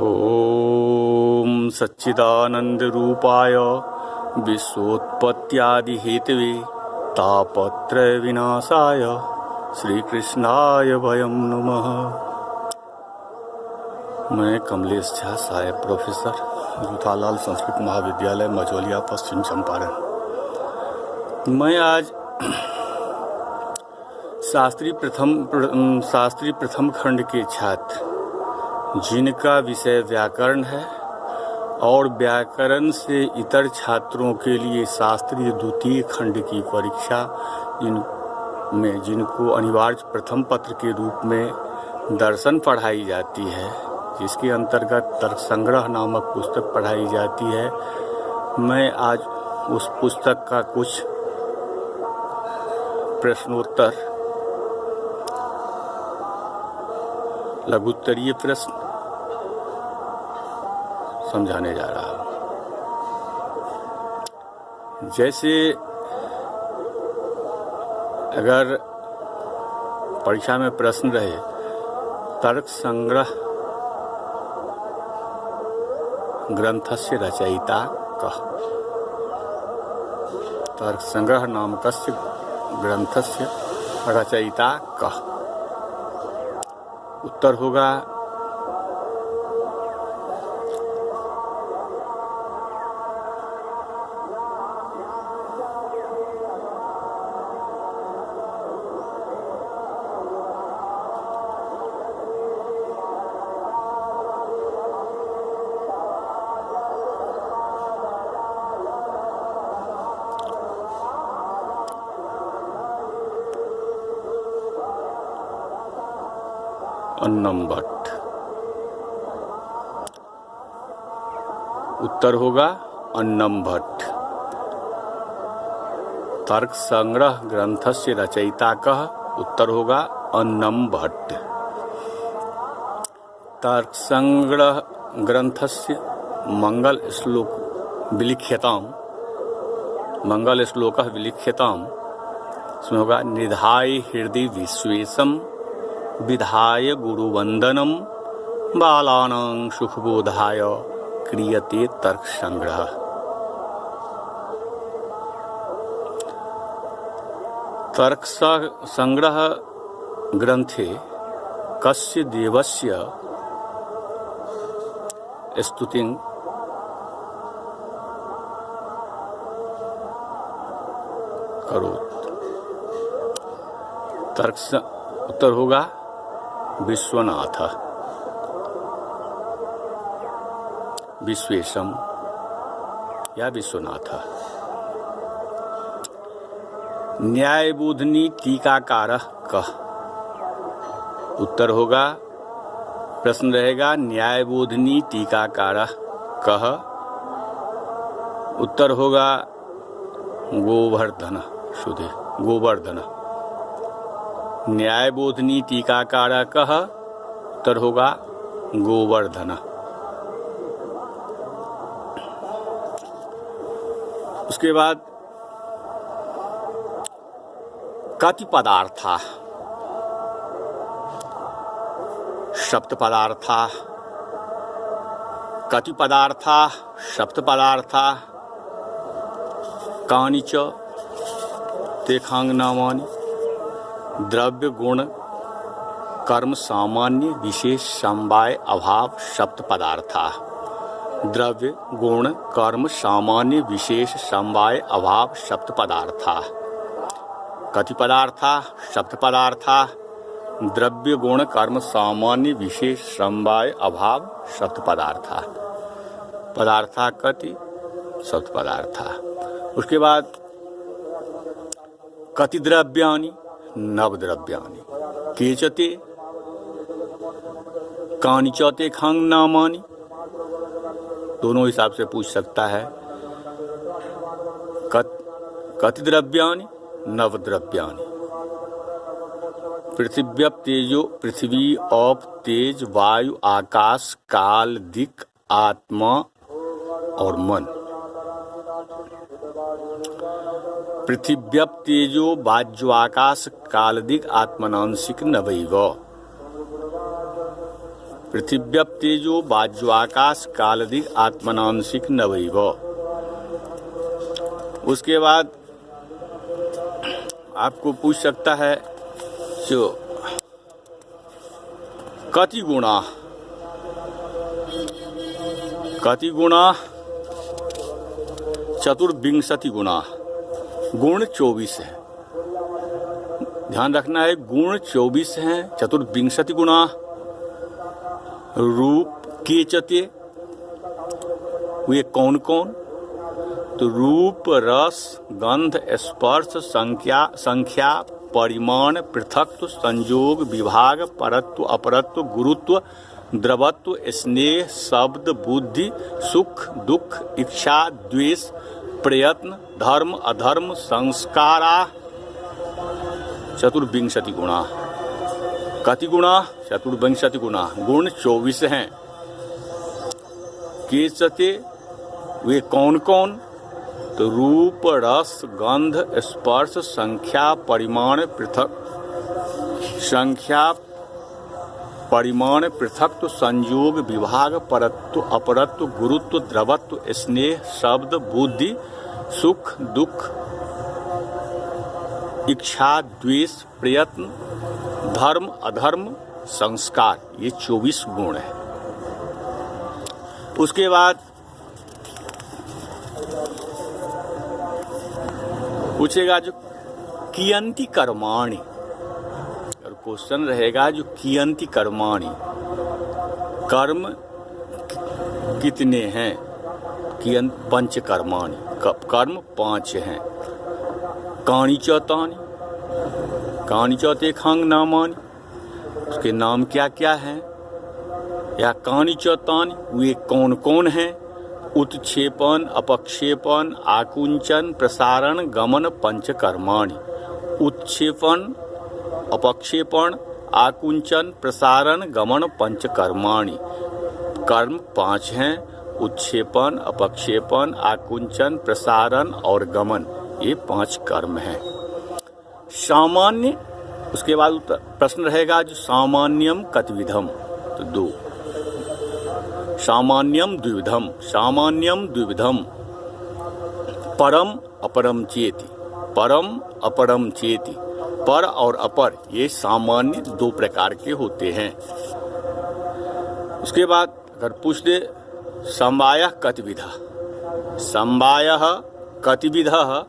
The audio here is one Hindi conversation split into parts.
ओम सच्चिदानंद रूपाय विश्वोत्पत्त्यादि हेतवे तापत्रय विनाशाय श्री कृष्णाय वयम नमः। मैं कमलेश झा, सहायक प्रोफेसर, रूथालाल संस्कृत महाविद्यालय, मझौलिया, पश्चिम चंपारण। मैं आज शास्त्री प्रथम खंड के छात्र, जिनका विषय व्याकरण है और व्याकरण से इतर छात्रों के लिए शास्त्रीय द्वितीय खंड की परीक्षा जिनको अनिवार्य प्रथम पत्र के रूप में दर्शन पढ़ाई जाती है, जिसके अंतर्गत तर्क संग्रह नामक पुस्तक पढ़ाई जाती है, मैं आज उस पुस्तक का कुछ प्रश्नोत्तर, लघुत्तरीय प्रश्न समझाने जा रहा हूं। जैसे अगर परीक्षा में प्रश्न रहे, तर्क संग्रह ग्रंथस्य रचयिता कः, तर्क संग्रह नामकस्य ग्रंथस्य रचयिता कः, उत्तर होगा अन्नम भट्ट। उत्तर होगा अन्नम भट्ट। तर्क संग्रह ग्रंथस्य रचयिता कः, उत्तर होगा अन्नम भट्ट। तर्क संग्रह ग्रंथस्य मंगल श्लोकः विलिख्यताम्, इसमें होगा निधाय हृदय विश्वेशम विधाय गुरुवंदनम बालानां सुखबोधाय क्रियते तर्क संग्रह। तर्क संग्रह ग्रंथे कस्य देवस्य स्तुतिं करोत्। उत्तर होगा विश्वनाथ, विश्वेशम या विश्वनाथ। न्यायबोधिनी टीकाकारः कः, उत्तर होगा, प्रश्न रहेगा न्यायबोधिनी टीकाकारः कः, उत्तर होगा गोवर्धन। न्यायबोधिनी टीकाकारः कः, उत्तर होगा गोवर्धन। उसके बाद कति पदार्था, सप्त पदार्था, कति पदार्था सप्त पदार्था, कानि च तेषां नामानि, द्रव्य गुण कर्म सामान्य विशेष समवाय अभाव सप्त पदार्था। द्रव्य गुण कर्म सामान्य विशेष समवाय अभाव सप्त पदार्था। कति पदार्था सप्त पदार्था, द्रव्य गुण कर्म सामान्य विशेष समवाय अभाव सप्त पदार्था। पदार्था कति सप्त पदार्था। उसके बाद कति द्रव्यानि नवद्रव्यानि, केचते कानि च तेषां नामानि, दोनों हिसाब से पूछ सकता है। कति द्रव्यानि नवद्रव्यानि। पृथिव्यप तेजो, पृथ्वी अप तेज, वायु आकाश, काल दिक्, आत्मा और मन। पृथिव्यप तेजो वाज्वाकाश कालदिक आत्मनांसिक नवैव। पृथिव्यप तेजो वाज्वाकाश कालदिक आत्मनांसिक नवैव। उसके बाद आपको पूछ सकता है जो कति गुणा चतुर्विंशति गुणा, गुण 24 है। ध्यान रखना है, गुण 24 हैं, चतुर्विंशति गुणा। रूप केचते, वे कौन कौन? तो रूप, रस, गंध, स्पर्श, संख्या, परिमाण, पृथक्त्व, संयोग, विभाग, परत्व, अपरत्व, गुरुत्व, द्रवत्व, स्नेह, शब्द, बुद्धि, सुख, दुख, इच्छा, द्वेष, प्रयत्न, धर्म, अधर्म, संस्कारा। चतुर्विंशति गुणा। कति गुणा? चतुर्विंशति गुणा। गुण 24 हैं। केचते, वे कौन कौन? तो रूप, रस, गंध, स्पर्श, संख्या, परिमाण, पृथक्त्व, संयोग, विभाग, परत्व, अपरत्व, गुरुत्व, द्रवत्व, स्नेह, शब्द, बुद्धि, सुख, दुख, इच्छा, द्वेष, प्रयत्न, धर्म, अधर्म, संस्कार। ये 24 गुण है। उसके बाद पूछेगा जो कियंती कर्माणि, और क्वेश्चन रहेगा जो कियंती कर्माणि, कर्म कितने हैं? कियंत पंच कर्माणि, कर्म 5 हैं। काणिचौतानि, काणिचौतेखांग नामानि, उसके नाम क्या क्या हैं? या काणिचौतानि, वे कौन कौन हैं? उत्क्षेपण, अपक्षेपण, आकुंचन, प्रसारण, गमन, पंचकर्माणि। उत्क्षेपण, अपक्षेपण, आकुंचन, प्रसारण, गमन, पंचकर्माणि। कर्म 5 हैं। उत्क्षेपण, अपक्षेपण, आकुंचन, प्रसारण और गमन, ये 5 कर्म हैं। सामान्य, उसके बाद प्रश्न रहेगा जो सामान्यम कतिविधम, तो 2। सामान्यम द्विविधम, सामान्यम द्विविधम। परम अपरम चेति, परम अपरम चेति। पर और अपर ये सामान्य 2 प्रकार के होते हैं। उसके बाद अगर पूछ दे समवायः कतिविधः, समवायः कतिविधः,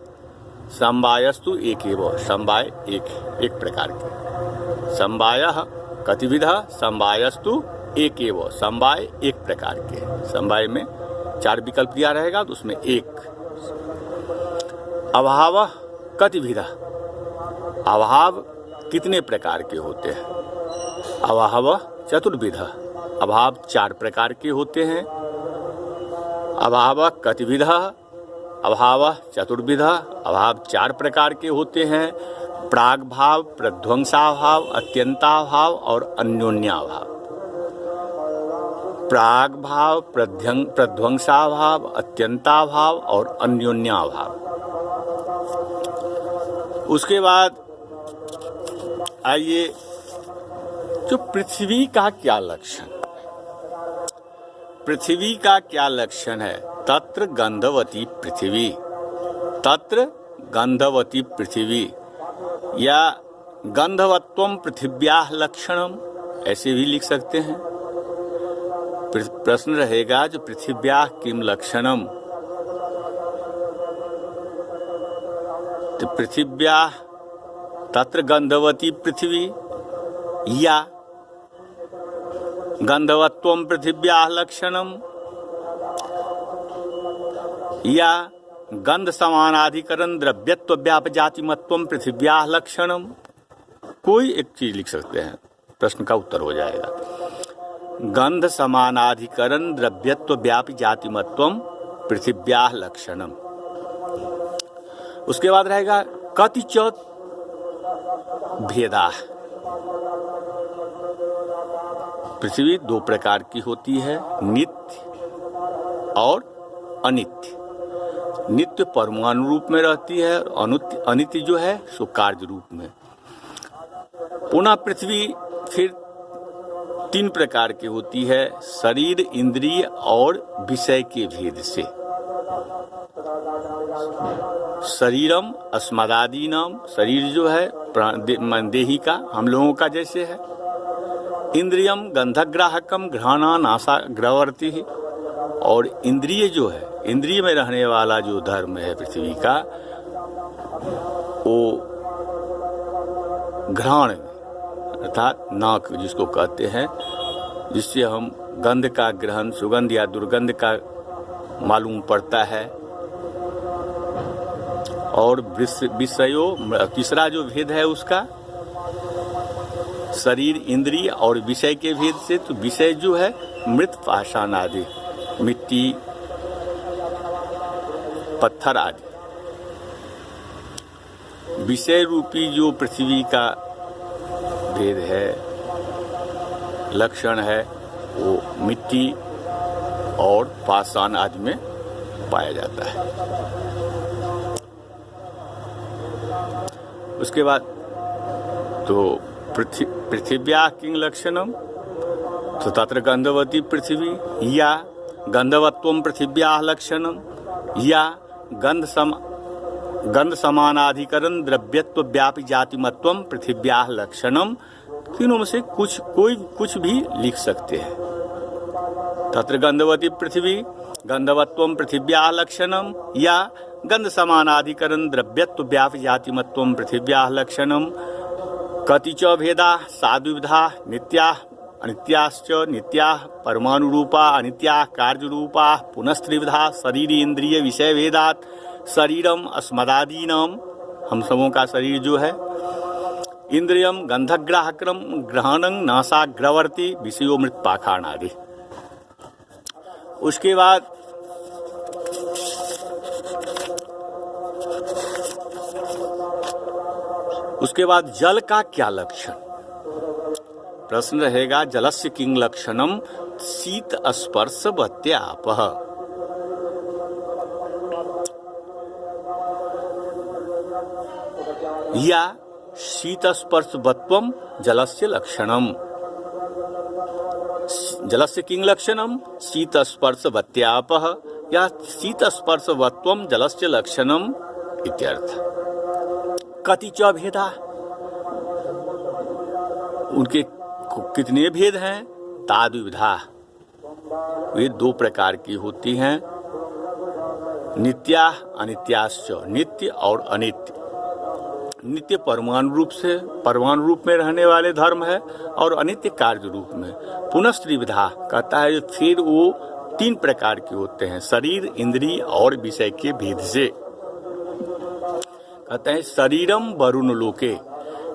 समवायस्तु एकेव, समवाय एक प्रकार के। समवायः कतिविधः, समवायस्तु एकेव, समवाय एक प्रकार के। समवाय में 4 विकल्प दिया रहेगा तो उसमें एक। अभाव कतिविधः, अभाव कितने प्रकार के होते हैं? अभाव चतुर्विधः, अभाव 4 प्रकार के होते हैं। अभाव कतिविधः, अभाव चतुर्विधः, अभाव 4 प्रकार के होते हैं। प्राग भाव, प्रध्वंसाभाव, अत्यंताभाव और अन्योन्याभाव। प्राग भाव, प्रध्वंसाभाव, अत्यंताभाव और अन्योन्याभाव। उसके बाद आइए जो पृथ्वी का क्या लक्षण, पृथ्वी का क्या लक्षण है? तत्र गंधवती पृथ्वी, तत्र गंधवती पृथ्वी, या गंधवत्वम पृथिव्याः लक्षणम, ऐसे भी लिख सकते हैं। प्रश्न रहेगा जो पृथिव्याः किम लक्षणम, तो पृथिव्याः तत्र गंधवती पृथ्वी या गंधवत्वम पृथिव्याः लक्षणम, या गंध समानाधिकरण द्रव्यत्व व्यापजातिमत्वम पृथिव्याः लक्षणम। कोई एक चीज लिख सकते हैं, प्रश्न का उत्तर हो जाएगा। गंध समानाधिकरण द्रव्यत्व व्यापी जातिमत्वम पृथिव्याः लक्षणम। उसके बाद रहेगा कतिच भेदा, पृथ्वी 2 प्रकार की होती है, नित्य और अनित्य। नित्य परमाणु रूप में रहती है, अनित्य जो है सो कार्य रूप में। पुनः पृथ्वी फिर 3 प्रकार की होती है, शरीर, इंद्रिय और विषय के भेद से। शरीरम अस्मदादीनाम, शरीर जो है देही का, हम लोगों का जैसे है। इंद्रियम गंधग्राहकम घ्राणा नासा ग्रवर्ती है, और इंद्रिय जो है, इंद्रिय में रहने वाला जो धर्म है पृथ्वी का, वो घ्राण अर्थात नाक जिसको कहते हैं, जिससे हम गंध का ग्रहण, सुगंध या दुर्गंध का मालूम पड़ता है। और विषयो, तीसरा जो भेद है उसका शरीर, इंद्रिय और विषय के भेद से। तो विषय जो है मृत, पाषाण आदि, मिट्टी, पत्थर आदि। विषय रूपी जो पृथ्वी का भेद है, लक्षण है, वो मिट्टी और पाषाण आदि में पाया जाता है। उसके बाद तो पृथिव्या किंग लक्षणम, तो तत्र गंधवती पृथ्वी, या गंधवत्वम पृथिव्या लक्षणम, या गंध समानाधिकरण द्रव्यत्व व्यापी जातिमत्वम पृथिव्या लक्षणम। तीनों में से कुछ भी लिख सकते हैं। तत्र गंधवती पृथ्वी, गंधवत्वम पृथिव्या लक्षणम, या गंध समानाधिकरण द्रव्यत्व व्यापी जातिमत्वम पृथिव्या लक्षणम। कतिच भेदा साद्विविधा नित्या अनित्याश्च, नित्या परमाणु रूपा, अनित्या कार्य रूपा, पुनस्त्रिविधा शरीर इंद्रिय विषय भेदात। शरीरम अस्मदादीनाम, हम सबों का शरीर जो है, इंद्रियम गंधग्राहकम ग्रहणं नासाग्रवर्ती, विषयो मृत पाखाण आदि। उसके बाद जल का क्या लक्षण? प्रश्न रहेगा, जलस्य किंग लक्षणम शीत स्पर्श वत्यापः। या शीत स्पर्श वत्वम जलस्य लक्षणम। जलस्य किंग लक्षणम शीत स्पर्श वत्यापः, या शीत स्पर्श वत्वम जलस्य लक्षणम इत्यर्थ। कति च भेदा, उनके कितने भेद हैं? ताद्विविधा, वे 2 प्रकार की होती हैं। नित्या अनित्याश्च, नित्य और अनित्य। नित्य परमाणु रूप में रहने वाले धर्म है, और अनित्य कार्य रूप में। पुनस्त्रिविधा कहता है फिर वो 3 प्रकार के होते हैं, शरीर, इंद्रिय और विषय के भेद से। कहते हैं शरीरम वरुण लोके,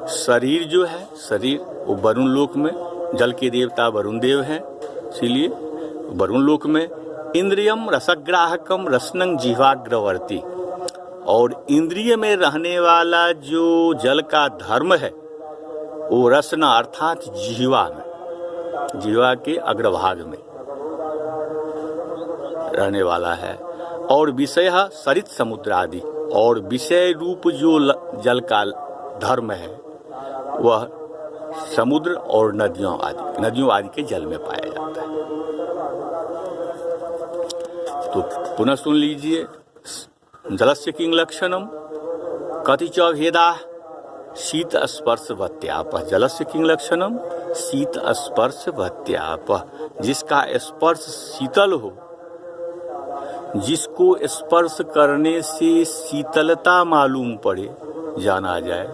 शरीर जो है, शरीर वो वरुण लोक में, जल के देवता वरुण देव हैं, इसीलिए वरुण लोक में। इंद्रियम रसग्राहकम रसनं जिह्वाग्रवर्ती, और इंद्रिय में रहने वाला जो जल का धर्म है वो रसना अर्थात जिह्वा में, जिह्वा के अग्रभाग में रहने वाला है। और विषय सरित समुद्र आदि, और विषय रूप जो जल का धर्म है वह समुद्र और नदियों आदि के जल में पाया जाता है। तो पुनः सुन लीजिए, जलस्य किंग लक्षणम कति च भेदा शीत स्पर्श वत्यापः। जलस्य किंग लक्षणम शीत स्पर्श वत्यापः, जिसका स्पर्श शीतल हो, जिसको स्पर्श करने से शीतलता मालूम पड़े, जाना जाए,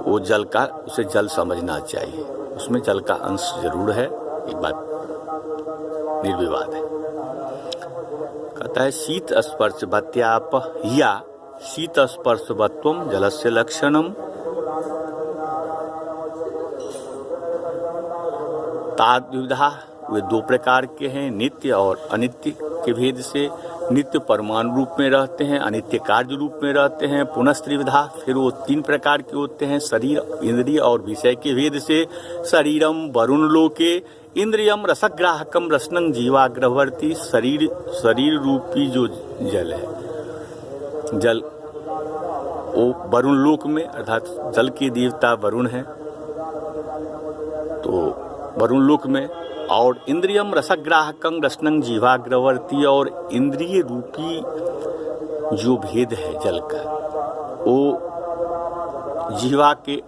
वो जल का, उसे जल समझना चाहिए। उसमें जल का अंश जरूर है, एक बात निर्विवाद है। कहता है शीत स्पर्श वत्यापः, या शीत स्पर्श वत्वम जलस्य लक्षणम। ताद्विविधा, वे 2 प्रकार के हैं, नित्य और अनित्य के भेद से। नित्य परमाणु रूप में रहते हैं, अनित्य कार्य रूप में रहते हैं। पुनस्त्रिविधा, फिर वो 3 प्रकार के होते हैं, शरीर, इंद्रिय और विषय के भेद से। शरीरम वरुण लोके, इंद्रियम रसग्राहकम रसनं जीवाग्रवर्ती शरीर रूपी जो जल है, जल वो वरुण लोक में, अर्थात जल के देवता वरुण हैं, तो वरुण लोक में। और इंद्रियम रसग्राहकं रसनं जीवाग्रवर्ती, और इंद्रिय रूपी जो भेद है जल का, वो जीवा के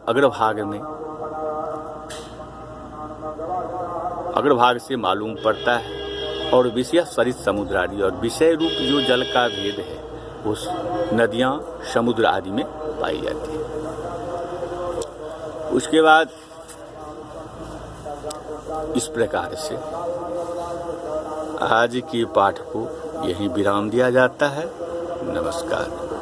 अग्रभाग से मालूम पड़ता है। और विषय सरित समुद्र आदि, और विषय रूप जो जल का भेद है उस नदियां समुद्र आदि में पाई जाती है। उसके बाद इस प्रकार से आज के पाठ को यहीं विराम दिया जाता है। नमस्कार।